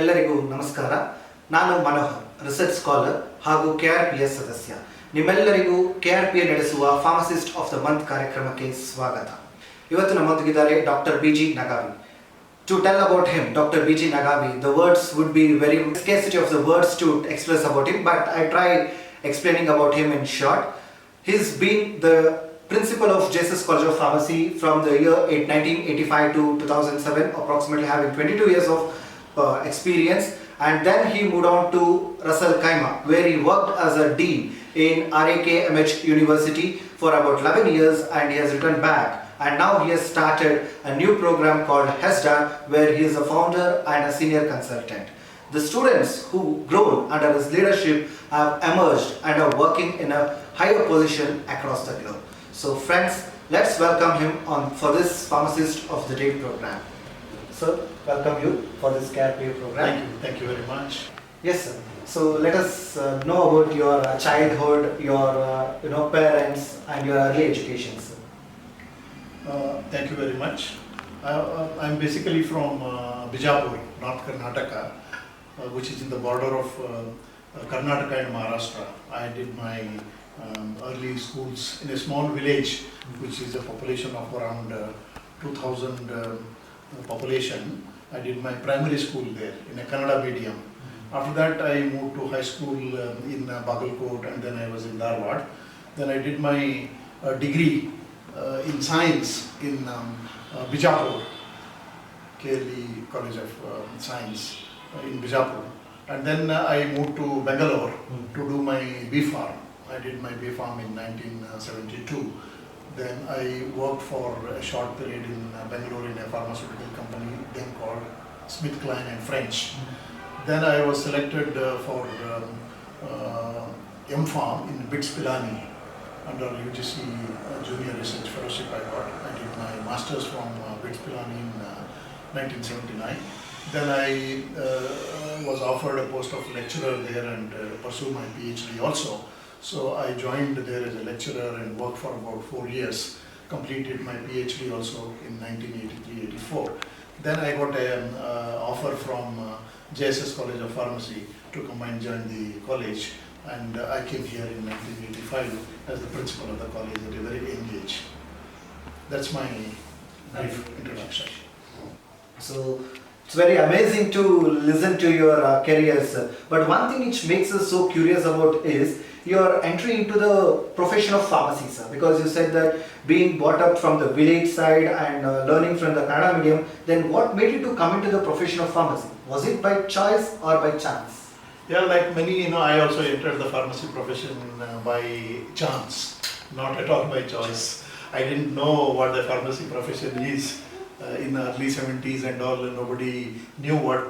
ಎಲ್ಲರಿಗೂ ನಮಸ್ಕಾರ. ನಾನು ಮನೋಹರ್, ರಿಸರ್ಚ್ ಸ್ಕಾಲರ್ ಹಾಗೂ KRPS ಸದಸ್ಯ. ನಿಮ್ಮೆಲ್ಲರಿಗೂ KRPA ನಡೆಸುವ ಫಾರ್ಮಸಿಸ್ಟ್ ಆಫ್ ದ ಮಂತ್ ಕಾರ್ಯಕ್ರಮಕ್ಕೆ ಸ್ವಾಗತ. ಇವತ್ತು ನಮ್ಮೊಂದಿಗಿದ್ದಾರೆ doctor BG Nagavi. To tell about him, Dr. BG Nagavi, the words would be very scarcity of the words to express about him, but I try explaining about him in short. He's been the principal of Jesus College of Pharmacy from the year 1985 to 2007, approximately having 22 years of experience, and then he moved on to Russell Kaima, where he worked as a dean in RAKMH University for about 11 years, and he has returned back, and now he has started a new program called HESDARC, where he is a founder and a senior consultant. The students who grown under his leadership have emerged and are working in a higher position across the globe. So friends, let's welcome him for this Pharmacist of the Day program. Sir, welcome you for this KRPA program. Thank you very much. Yes, sir. So let us know about your childhood, your parents, and your early education, sir. Thank you very much. I'm basically from Bijapur, North Karnataka, which is in the border of Karnataka and Maharashtra. I did my early schools in a small village, which is a population of around 2,000 population. I did my primary school there in a Kannada medium. After that I moved to high school in Bagalkot, and then I was in Dharwad. Then I did my degree in science in Bijapur, KLE College of Science in Bijapur. And then I moved to Bangalore to do my B.Pharm. I did my B.Pharm in 1972. Then I worked for a short period in Bangalore in a pharmaceutical company then called SmithKline and French. Then I was selected for M.Pharm in BITS Pilani under UGC Junior Research Fellowship I got. I did my masters from BITS Pilani in 1979. Then I was offered a post of lecturer there and pursued my PhD also. So I joined there as a lecturer and worked for about 4 years, completed my PhD also in 1983-84. Then I got an offer from JSS College of Pharmacy to come and join the college, and I came here in 1985 as the principal of the college at a very young age. That's my brief introduction. So it's very amazing to listen to your careers, but one thing which makes us so curious about is your entry into the profession of pharmacy, sir, because you said that being brought up from the village side and learning from the Kannada medium, then what made you to come into the profession of pharmacy? Was it by choice or by chance? Yeah, like many, I also entered the pharmacy profession by chance, not at all by choice. I didn't know what the pharmacy profession is. In the early 70s and all, nobody knew what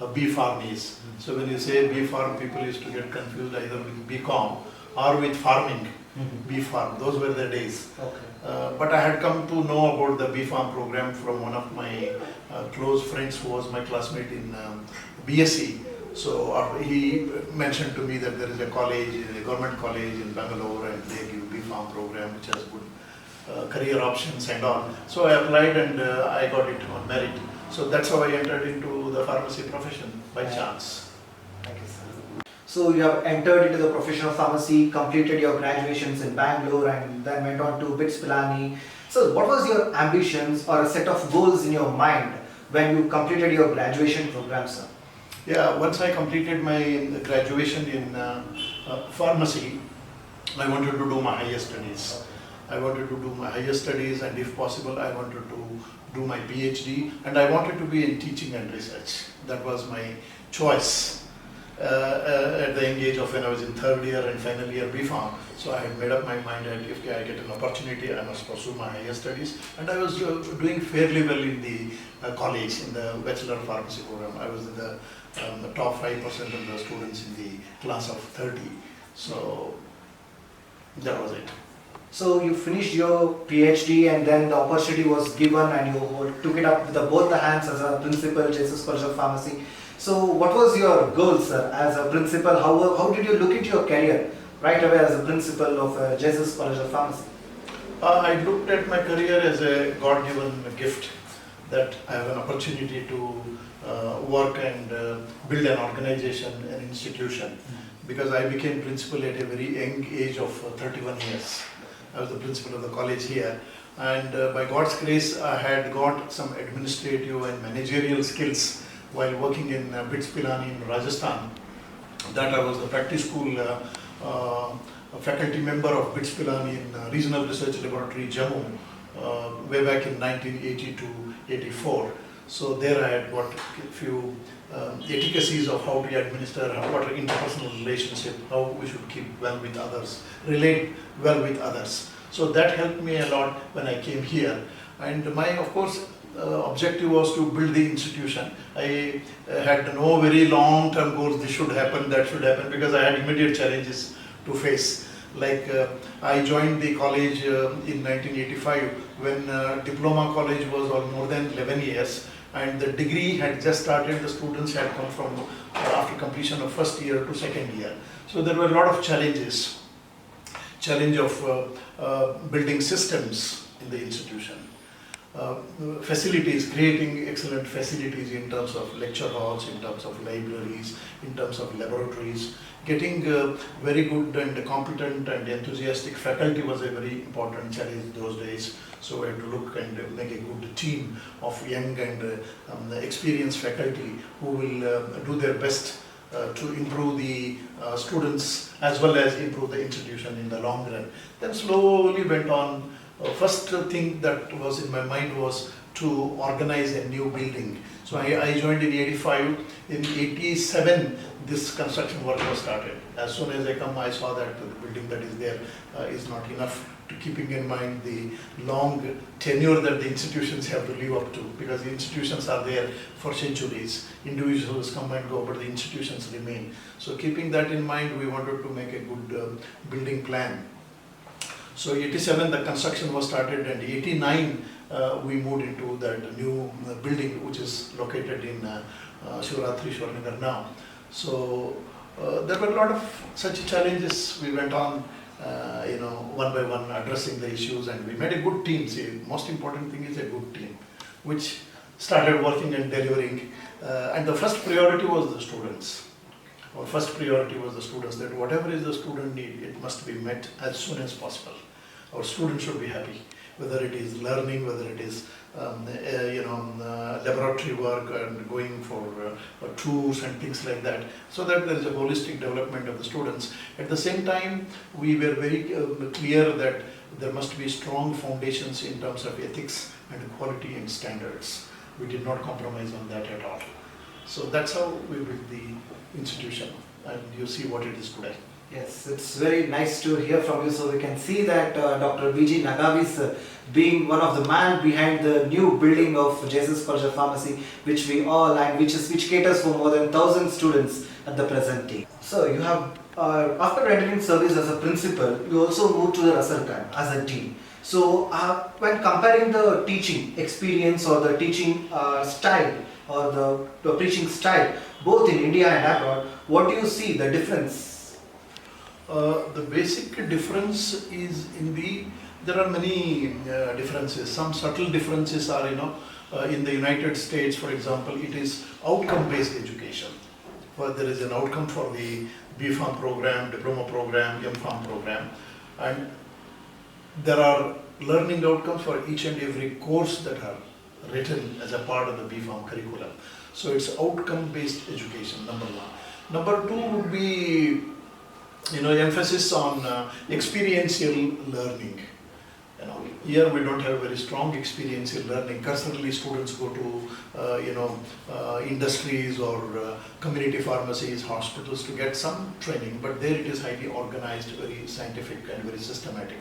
a B.Pharm is. So when you say B.Pharm, people used to get confused either with B.Com or with farming. B.Pharm, those were the days. Okay. But I had come to know about the B.Pharm program from one of my close friends who was my classmate in BSc. So he mentioned to me that there is a college, a government college in Bangalore, and they give B.Pharm program which has good career options and all. So I applied and I got it on merit. So that's how I entered into the pharmacy profession by chance. Thank you, sir. So you have entered into the profession of pharmacy, completed your graduations in Bangalore, and then went on to BITS Pilani. So what was your ambitions or a set of goals in your mind when you completed your graduation program, sir? Yeah, once I completed my graduation in pharmacy, I wanted to do my higher studies. I wanted to do my higher studies, and if possible I wanted to do my PhD, and I wanted to be in teaching and research. That was my choice at the young age of when I was in third year and final year B.Pharm. So I had made up my mind that if I get an opportunity I must pursue my higher studies, and I was doing fairly well in the college in the Bachelor of Pharmacy program. I was in the top 5% of the students in the class of 30. So that was it. So you finished your PhD, and then the opportunity was given and you took it up with both the hands as a principal, Jesus College of Pharmacy. So what was your goal, sir, as a principal? How did you look into your career right away as a principal of Jesus College of Pharmacy? I looked at my career as a God-given gift, that I have an opportunity to work and build an organization, an institution, because I became principal at a very young age of 31 years. I was the principal of the college here, and by God's grace I had got some administrative and managerial skills while working in BITS Pilani in Rajasthan. That I was the practice school faculty member of BITS Pilani in Regional Research Laboratory Jammu way back in 1982-84. So there I had got a few efficacies of how to administer, what are interpersonal relationship, how we should keep well with others, relate well with others. So that helped me a lot when I came here. And my, of course, objective was to build the institution. I had no very long-term goals, this should happen, that should happen, because I had immediate challenges to face. Like I joined the college in 1985 when diploma college was all more than 11 years, and the degree had just started. The students had come from after completion of first year to second year. So there were a lot of challenges. Challenge of building systems in the institution. Facilities, creating excellent facilities in terms of lecture halls, in terms of libraries, in terms of laboratories. Getting very good and competent and enthusiastic faculty was a very important challenge those days. So we had to look and make a good team of young and experienced faculty who will do their best to improve the students as well as improve the institution in the long run. Then slowly went on. First thing that was in my mind was to organize a new building. So I joined in 85. In 87, this construction work was started. As soon as I come, I saw that the building that is there is not enough, to keeping in mind the long tenure that the institutions have to live up to, because the institutions are there for centuries. Individuals come and go, but the institutions remain. So keeping that in mind, we wanted to make a good building plan. So 87 the construction was started, and 89 we moved into that new building which is located in Shivaratri Shwarnagar now. So there were a lot of such challenges. We went on one by one addressing the issues, and we made a good team. See, most important thing is a good team which started working and delivering, and the first priority was the students. Our first priority was the students, that whatever is the student need, it must be met as soon as possible. Our students should be happy, whether it is learning, whether it is laboratory work and going for tours and things like that, so that there is a holistic development of the students. At the same time, we were very clear that there must be strong foundations in terms of ethics and quality and standards. We did not compromise on that at all. So that's how we built the institution, and you see what it is today. Yes, it's very nice to hear from you. So we can see that Dr. G Nagavi is being one of the man behind the new building of Jesus College of Pharmacy, which we all and which caters for more than 1,000 students at the present day. So you have after rendering service as a principal, you also moved to the HESDARC as a dean. So when comparing the teaching experience or the teaching style or the preaching style, both in India and abroad, what do you see the difference? The basic difference is there are many differences. Some subtle differences are, in the United States, for example, it is outcome-based education. There is an outcome for the B.Pharm program, diploma program, M.Pharm program, and there are learning outcomes for each and every course that are written as a part of the B.Pharm curriculum. So it's outcome-based education, number one. Number two would be emphasis on experiential learning. Here we don't have very strong experiential learning. Cursorily, students go to industries or community pharmacies, hospitals to get some training, but there it is highly organized, very scientific and very systematic.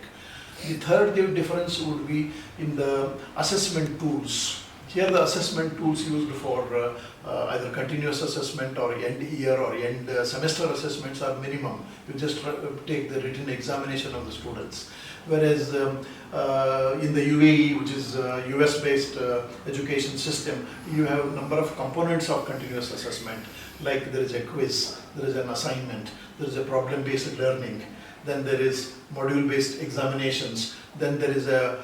The third difference would be in the assessment tools. Here the assessment tools used for either continuous assessment or end year or end semester assessments are minimum. You just take the written examination of the students. Whereas in the UAE, which is a US based education system, you have a number of components of continuous assessment. Like there is a quiz, there is an assignment, there is a problem based learning, then there is module based examinations, then there is a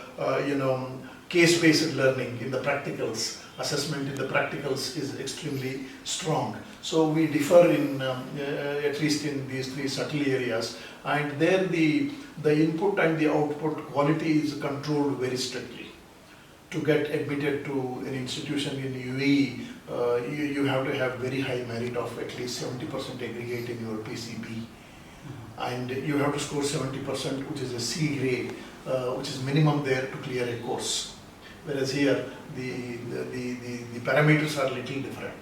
case-based learning in the practicals. assessment in the practicals is extremely strong. So we differ in at least in these three subtle areas, and there the input and the output quality is controlled very strictly. To get admitted to an institution in UAE, you have to have very high merit of at least 70% aggregate in your PCB, and you have to score 70%, which is a C grade, which is minimum there to clear a course. Whereas here, the parameters are little different.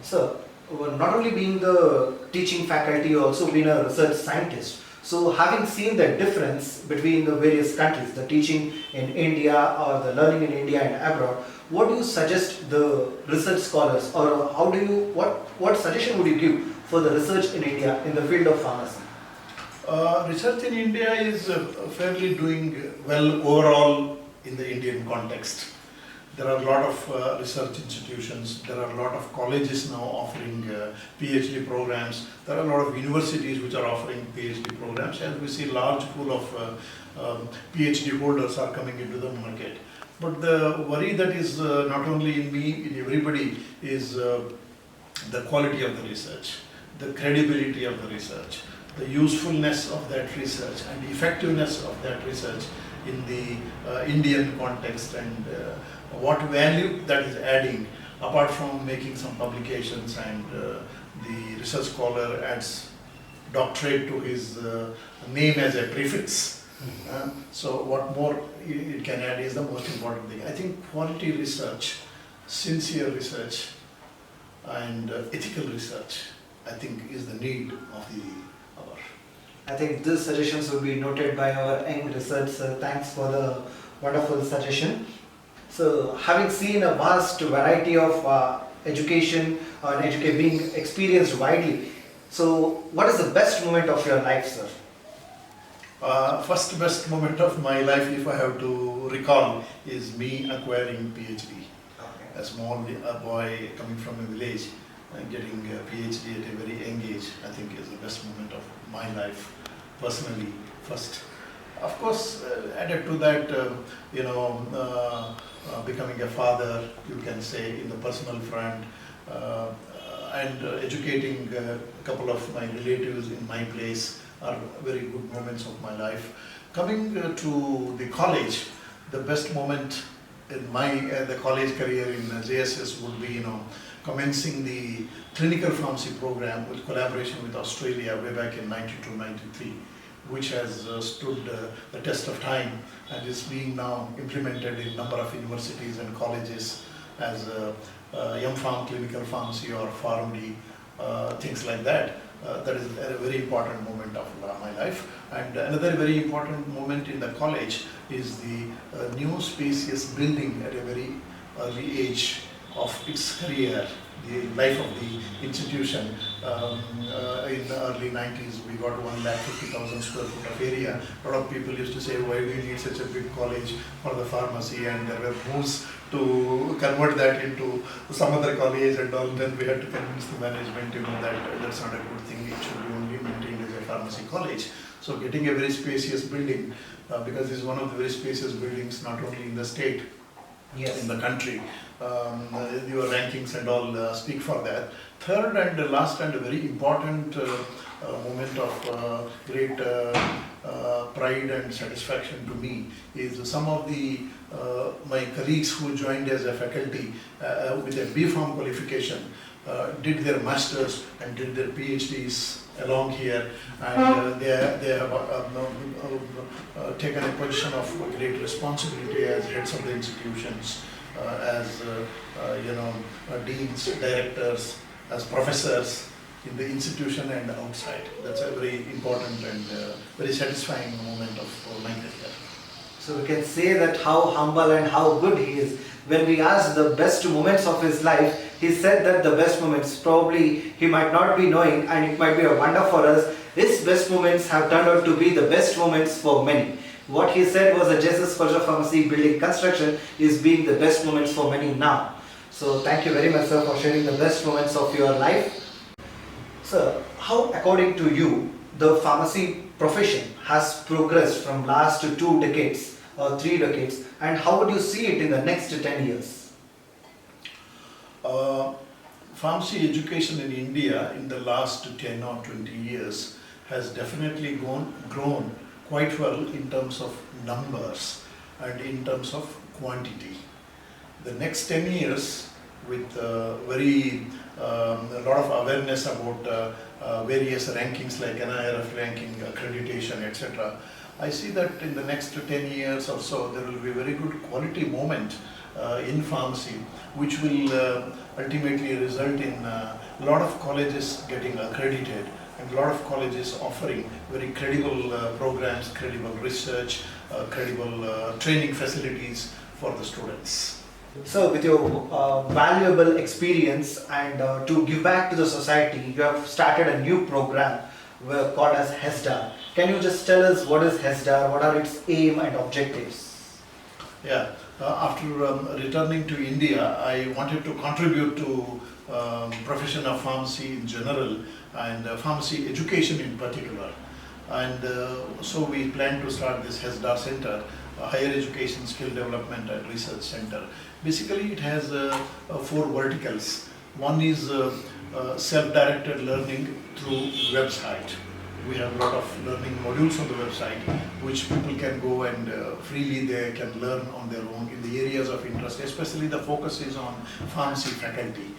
Sir, not only being the teaching faculty, you also been a research scientist. So having seen the difference between the various countries, the teaching in India or the learning in India and abroad, what do you suggest the research scholars, or how do you, what suggestion would you give for the research in India in the field of pharmacy? Research in India is fairly doing well overall in the Indian context. There are a lot of research institutions, there are a lot of colleges now offering PhD programs, there are a lot of universities which are offering PhD programs, and we see large pool of PhD holders are coming into the market. But the worry that is not only in me, in everybody, is the quality of the research, the credibility of the research, the usefulness of that research and effectiveness of that research in the Indian context, and what value that is adding, apart from making some publications and the research scholar adds doctorate to his name as a prefix. So what more it can add is the most important thing. I think quality research, sincere research and ethical research, I think is the need of the hour. I think these suggestions will be noted by our young research. Thanks for the wonderful suggestion. So, having seen a vast variety of education and being experienced widely, so what is the best moment of your life, sir? First best moment of my life, if I have to recall, is me acquiring PhD. Okay. A small boy coming from a village and getting a PhD at a very young age, I think is the best moment of my life, personally, first. Of course, added to that, becoming a father, you can say, in the personal front, and educating a couple of my relatives in my place are very good moments of my life. Coming to the college, the best moment in my the college career in JSS would be, commencing the clinical pharmacy program with collaboration with Australia way back in 92-93, which has stood the test of time and is being now implemented in a number of universities and colleges as M.Pharm clinical pharmacy or PharmD, things like that. That is a very important moment of my life. And another very important moment in the college is the new spacious building at a very early age of its career, the life of the institution. In the early 90s, we got 150,000 square foot of area. A lot of people used to say, why do you need such a big college for the pharmacy? And there were moves to convert that into some other college and all. Then we had to convince the management, that that's not a good thing. It should be only maintained as a pharmacy college. So getting a very spacious building, because it's one of the very spacious buildings, not only in the state, Yes. in the country. Your rankings and all speak for that. Third and last and very important moment of great pride and satisfaction to me is some of the my colleagues who joined as a faculty with a B.Pharm qualification did their masters and did their PhDs along here, and they have taken a position of great responsibility as heads of the institutions, as deans, directors, as professors in the institution and outside. That's a very important and very satisfying moment of my career. So we can say that how humble and how good he is. When we asked the best moments of his life, he said that the best moments, probably he might not be knowing, and it might be a wonder for us, his best moments have turned out to be the best moments for many. What he said was the Jesus College of Pharmacy building construction is being the best moments for many now. So thank you very much, sir, for sharing the best moments of your life. Sir, how according to you the pharmacy profession has progressed from last 2 decades or 3 decades, and how would you see it in the next 10 years? Uh, Pharmacy education in India in the last 10 or 20 years has definitely grown quite well in terms of numbers and in terms of quantity. The next 10 years, with a lot of awareness about various rankings like NIRF ranking, accreditation, etc., I see that in the next 10 years or so, there will be a very good quality moment in pharmacy, which will ultimately result in a lot of colleges getting accredited and a lot of colleges offering very credible programs, credible research, credible training facilities for the students. So, with your valuable experience and to give back to the society, you have started a new program called as HESDAR. Can you just tell us what is HESDAR, what are its aim and objectives? Yeah, after returning to India, I wanted to contribute to profession of pharmacy in general and pharmacy education in particular. And so we plan to start this HESDAR Center, Higher Education Skill Development and Research Center. Basically, it has 4 verticals. One is self-directed learning through website. We have a lot of learning modules on the website which people can go and freely they can learn on their own in the areas of interest, especially the focus is on pharmacy faculty.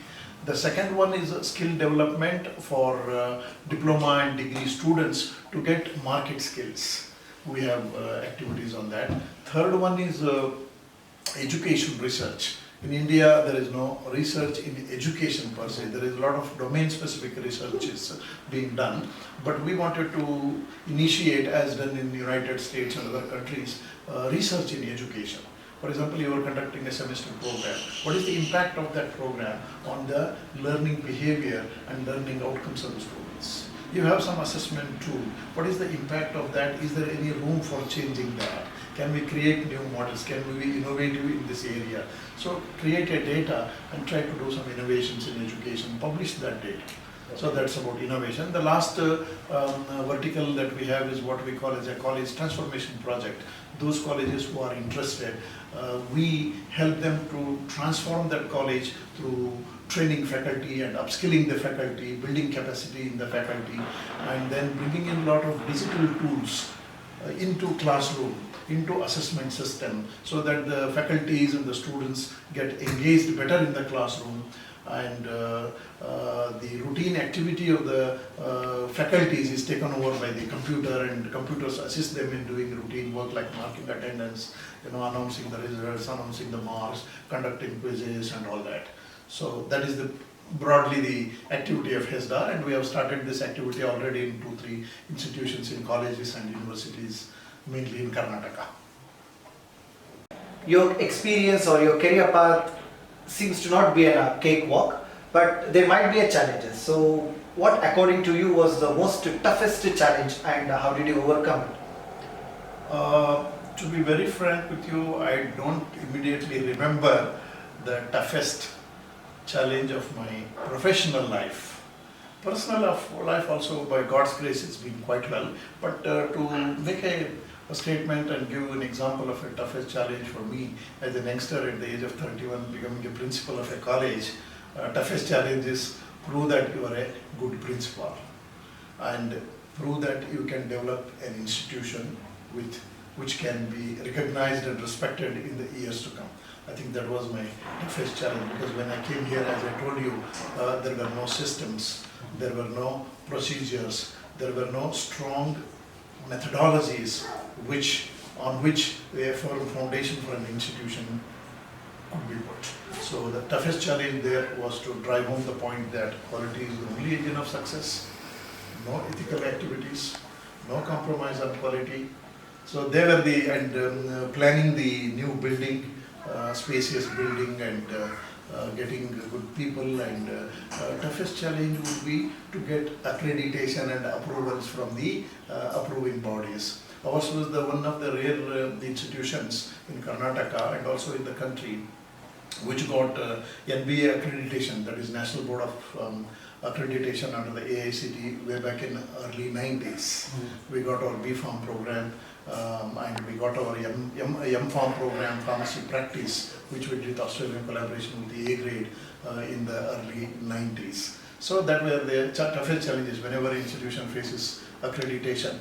The second one is skill development for diploma and degree students to get market skills. We have activities on that. Third one is education research. In India, there is no research in education per se. There is a lot of domain-specific research is being done, but we wanted to initiate, as done in the United States and other countries, research in education. For example, you are conducting a semester program. What is the impact of that program on the learning behavior and learning outcomes of the students? You have some assessment tool. What is the impact of that? Is there any room for changing that? Can we create new models? Can we be innovative in this area? So create a data and try to do some innovations in education, publish that data. So that's about innovation. The last vertical that we have is what we call as a college transformation project. Those colleges who are interested, we help them to transform that college through training faculty and upskilling the faculty, building capacity in the faculty, and then bringing in a lot of digital tools into classroom, into assessment system, so that the faculties and the students get engaged better in the classroom, and the routine activity of the faculties is taken over by the computer, and computers assist them in doing routine work like marking attendance, announcing the results, announcing the marks, conducting quizzes and all that. So that is broadly the activity of HESDAR, and we have started this activity already in 2-3 institutions in colleges and universities, mainly in Karnataka. Your experience or your career path seems to not be a cakewalk, but there might be a challenges. So what according to you was the most toughest challenge and how did you overcome it? To be very frank with you, I don't immediately remember the toughest challenge of my professional life. Personal life also, by God's grace, it's been quite well. But to make a statement and give an example of a toughest challenge for me as a youngster at the age of 31, becoming a principal of a college, toughest challenge is prove that you are a good principal and prove that you can develop an institution which can be recognized and respected in the years to come. I think that was my toughest challenge, because when I came here, as I told you, there were no systems, there were no procedures, there were no strong methodologies on which a firm foundation for an institution could be put. So the toughest challenge there was to drive home the point that quality is the only engine of success, no ethical activities, no compromise on quality. So they were planning the new building, spacious building, and getting good people, and toughest challenge would be to get accreditation and approvals from the approving bodies. Ours was one of the rare institutions in Karnataka and also in the country which got NBA accreditation, that is National Board of Accreditation under the AICT way back in early 90s. We got our B.Pharm program, And we got our M-Pharm program, pharmacy practice, which we did Australian collaboration with the A grade in the early 90s. So that were the toughest challenges. Whenever an institution faces accreditation,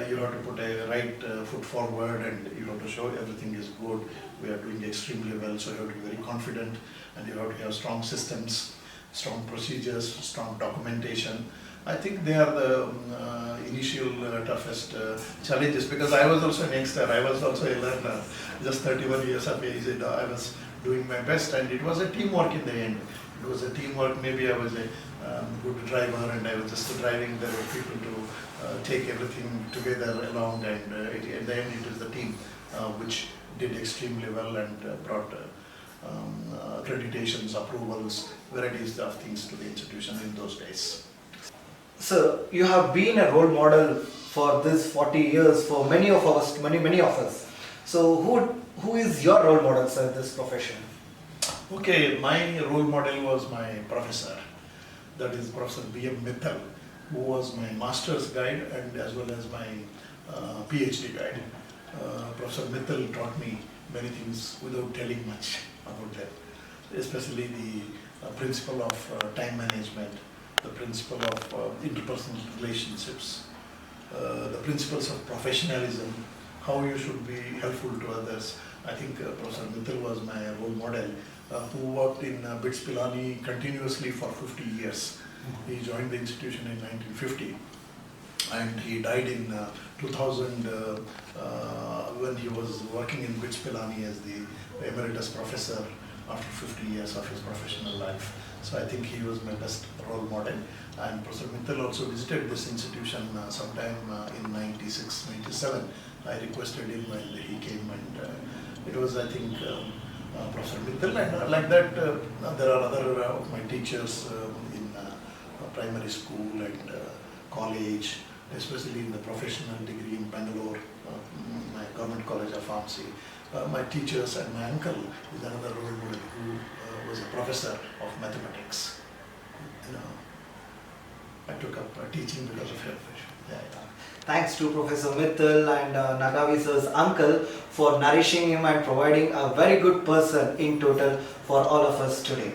you have to put a right foot forward and you have to show everything is good. We are doing extremely well, so you have to be very confident and you have to have strong systems, strong procedures, strong documentation. I think they are the initial toughest challenges, because I was also an youngster, I was also a learner, just 31 years of age, and I was doing my best, and it was a teamwork in the end. It was a teamwork. Maybe I was a good driver and I was just driving. There were people to take everything together along, and at the end it was the team which did extremely well and brought accreditations, approvals, varieties of things to the institution in those days. Sir, you have been a role model for this 40 years for many of us. So who is your role model, sir, in this profession? Okay, my role model was my professor, that is Professor B.M. Mittal, who was my master's guide and as well as my PhD guide. Professor Mittal taught me many things without telling much about them, especially the principle of time management, the principle of interpersonal relationships, the principles of professionalism, how you should be helpful to others. I think Professor Mittal was my role model, who worked in BITS Pilani continuously for 50 years. He joined the institution in 1950 and he died in 2000 when he was working in BITS Pilani as the emeritus professor after 50 years of his professional life. So I think he was my best role model. And Professor Mittal also visited this institution sometime in 96, 97. I requested him and he came, and it was, I think, Professor Mittal. And like that, there are other of my teachers in primary school and college, especially in the professional degree in Bangalore, my Government College of Pharmacy. My teachers and my uncle is another role model who was a professor of mathematics. I took up teaching because of him. Yeah. Thanks to Professor Mittal and Nagavi sir's uncle for nourishing him and providing a very good person in total for all of us today.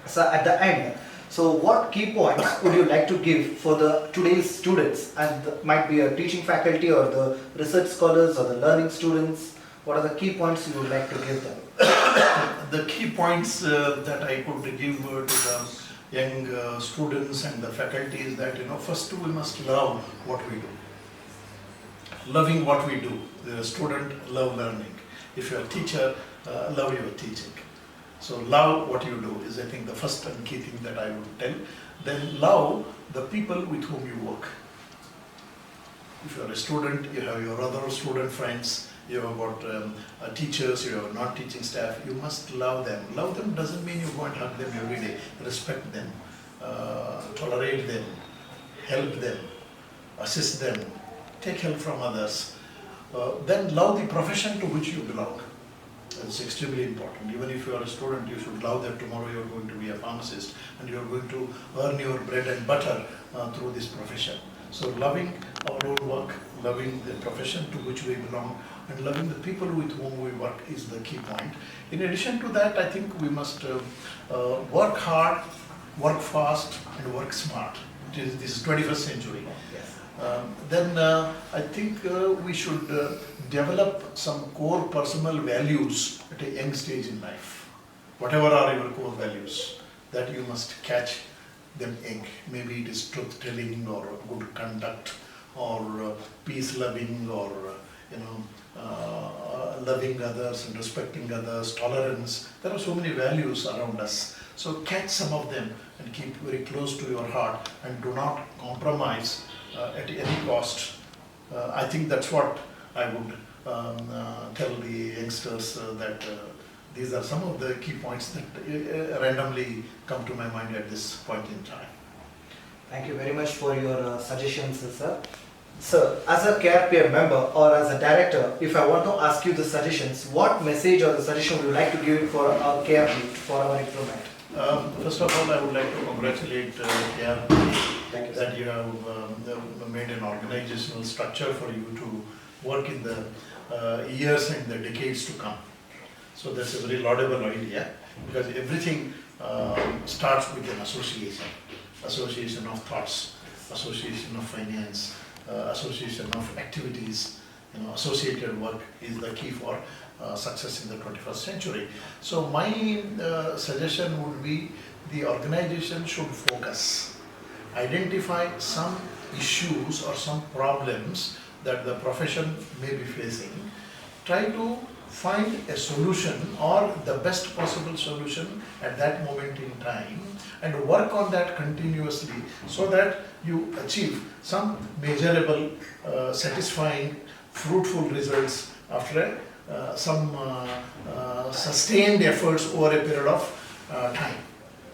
So at the end, so what key points would you like to give for the today's students, and might be a teaching faculty or the research scholars or the learning students? What are the key points you would like to give them? The key points that I could give to the young students and the faculty is that, first we must love what we do. Loving what we do. The student, love learning. If you're a teacher, love your teaching. So love what you do is, I think, the first and key thing that I would tell. Then love the people with whom you work. If you're a student, you have your other student friends, you have got teachers, you have non-teaching staff, you must love them. Love them doesn't mean you go and hug them every day. Respect them, tolerate them, help them, assist them, take help from others. Then love the profession to which you belong. It's extremely important. Even if you are a student, you should love that tomorrow you are going to be a pharmacist and you are going to earn your bread and butter through this profession. So loving our own work, loving the profession to which we belong, and loving the people with whom we work is the key point. In addition to that, I think we must work hard, work fast, and work smart. This is 21st century. Then I think we should develop some core personal values at a young stage in life. Whatever are your core values, that you must catch them young. Maybe it is truth-telling or good conduct or peace-loving or loving others and respecting others, tolerance. There are so many values around us. So catch some of them and keep very close to your heart and do not compromise at any cost. I think that's what I would tell the youngsters that these are some of the key points that randomly come to my mind at this point in time. Thank you very much for your suggestions, sir. Sir, as a KRPM member or as a director, if I want to ask you the suggestions, what message or the suggestion would you like to give for our KRP, for our improvement? First of all, I would like to congratulate KRP that you have made an organizational structure for you to work in the years and the decades to come. So that's a very laudable idea, because everything starts with an association of thoughts, association of finance, association of activities. Associated work is the key for success in the 21st century. So my suggestion would be, the organization should focus, identify some issues or some problems that the profession may be facing, try to find a solution or the best possible solution at that moment in time, and work on that continuously, so that you achieve some measurable, satisfying, fruitful results after some sustained efforts over a period of time.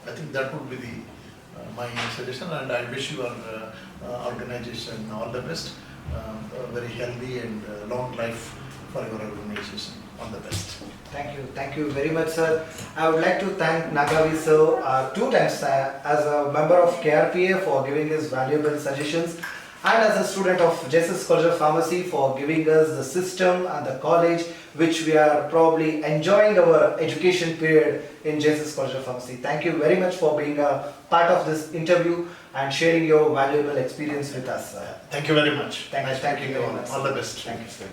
I think that would be my suggestion, and I wish your organization all the best, a very healthy and long life for your organization. All the best. Thank you very much, sir. I would like to thank Nagavi sir 2 times as a member of KRPA for giving his valuable suggestions, and as a student of Jesus College of Pharmacy for giving us the system and the college, which we are probably enjoying our education period in Jesus College of Pharmacy. Thank you very much for being a part of this interview and sharing your valuable experience with us. Thank you very much. Thank you very much. All the best. Thank you, sir.